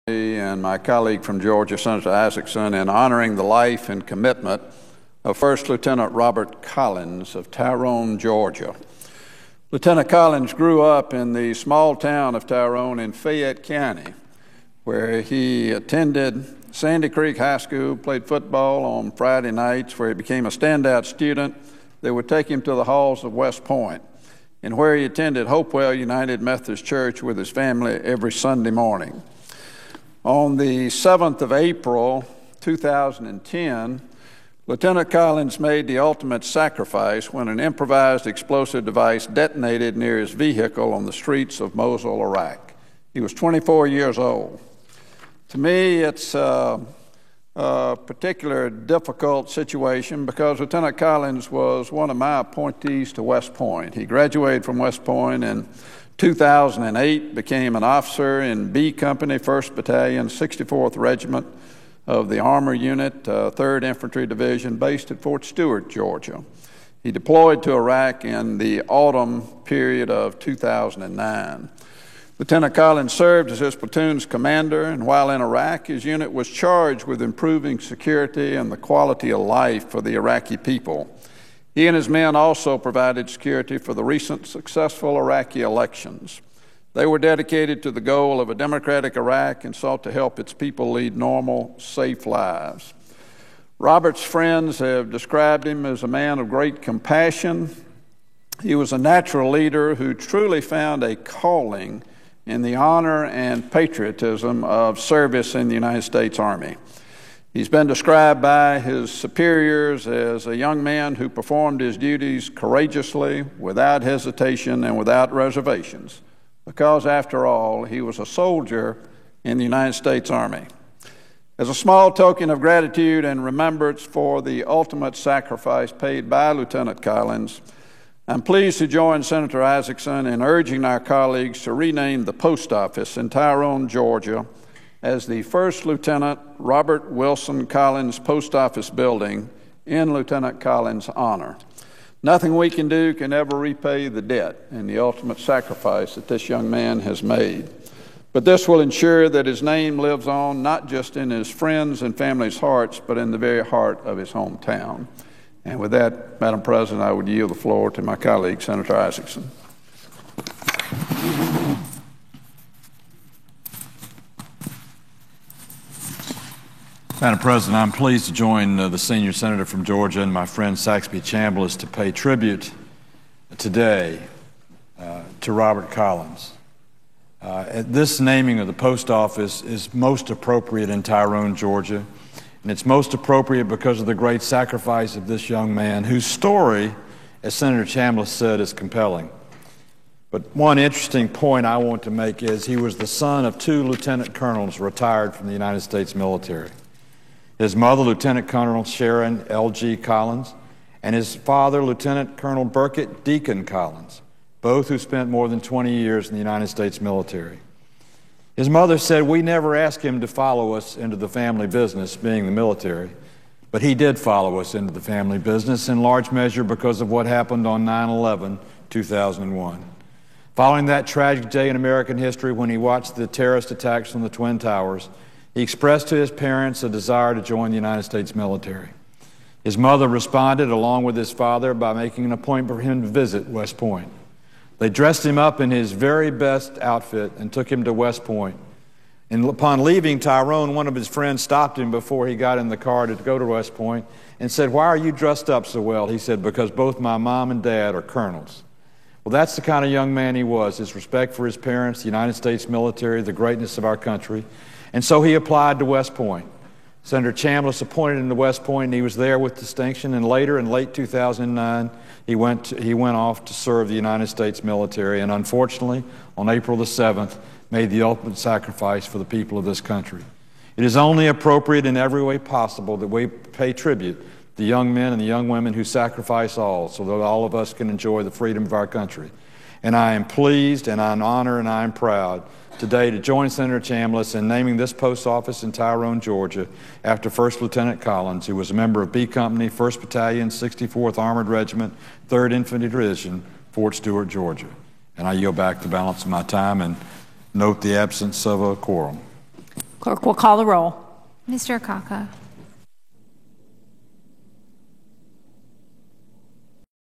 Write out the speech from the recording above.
And my colleague from Georgia, Senator Isakson, in honoring the life and commitment of First Lieutenant Robert Collins of Tyrone, Georgia. Lieutenant Collins grew up in the small town of Tyrone in Fayette County, where he attended Sandy Creek High School, played football on Friday nights, where he became a standout student that would take him to the halls of West Point, and where he attended Hopewell United Methodist Church with his family every Sunday morning. On the 7th of April, 2010, Lieutenant Collins made the ultimate sacrifice when an improvised explosive device detonated near his vehicle on the streets of Mosul, Iraq. He was 24 years old. To me, it's a particular difficult situation because Lieutenant Collins was one of my appointees to West Point. He graduated from West Point in 2008, became an officer in B Company, 1st Battalion, 64th Regiment of the Armor Unit, 3rd Infantry Division, based at Fort Stewart, Georgia. He deployed to Iraq in the autumn period of 2009. Lieutenant Collins served as his platoon's commander, and while in Iraq, his unit was charged with improving security and the quality of life for the Iraqi people. He and his men also provided security for the recent successful Iraqi elections. They were dedicated to the goal of a democratic Iraq and sought to help its people lead normal, safe lives. Robert's friends have described him as a man of great compassion. He was a natural leader who truly found a calling in the honor and patriotism of service in the United States Army. He's been described by his superiors as a young man who performed his duties courageously, without hesitation, and without reservations, because, after all, he was a soldier in the United States Army. As a small token of gratitude and remembrance for the ultimate sacrifice paid by Lieutenant Collins, I'm pleased to join Senator Isakson in urging our colleagues to rename the post office in Tyrone, Georgia, as the First Lieutenant Robert Wilson Collins Post Office Building in Lieutenant Collins' honor. Nothing we can do can ever repay the debt and the ultimate sacrifice that this young man has made. But this will ensure that his name lives on not just in his friends' and family's hearts, but in the very heart of his hometown. And with that, Madam President, I would yield the floor to my colleague, Senator Isakson. Madam President, I'm pleased to join the senior senator from Georgia and my friend Saxby Chambliss to pay tribute today to Robert Collins. This naming of the post office is most appropriate in Tyrone, Georgia, and it's most appropriate because of the great sacrifice of this young man, whose story, as Senator Chambliss said, is compelling. But one interesting point I want to make is he was the son of 2 lieutenant colonels retired from the United States military. His mother, Lieutenant Colonel Sharon L.G. Collins, and his father, Lieutenant Colonel Burkett Deacon Collins, both who spent more than 20 years in the United States military. His mother said, "We never asked him to follow us into the family business, being the military, but he did follow us into the family business in large measure because of what happened on 9/11, 2001. Following that tragic day in American history when he watched the terrorist attacks on the Twin Towers, he expressed to his parents a desire to join the United States military. His mother responded, along with his father, by making an appointment for him to visit West Point. They dressed him up in his very best outfit and took him to West Point. And upon leaving Tyrone, one of his friends stopped him before he got in the car to go to West Point and said, "Why are you dressed up so well?" He said, "Because both my mom and dad are colonels." Well, that's the kind of young man he was, his respect for his parents, the United States military, the greatness of our country. And so he applied to West Point. Senator Chambliss appointed him to West Point, and he was there with distinction. And later, in late 2009, he went off to serve the United States military, and unfortunately, on April the 7th, made the ultimate sacrifice for the people of this country. It is only appropriate in every way possible that we pay tribute to the young men and the young women who sacrifice all so that all of us can enjoy the freedom of our country. And I am pleased, and I'm honored, and I'm proud today to join Senator Chambliss in naming this post office in Tyrone, Georgia, after First Lieutenant Collins, who was a member of B Company, 1st Battalion, 64th Armored Regiment, 3rd Infantry Division, Fort Stewart, Georgia. And I yield back the balance of my time and note the absence of a quorum. Clerk will call the roll. Mr. Akaka.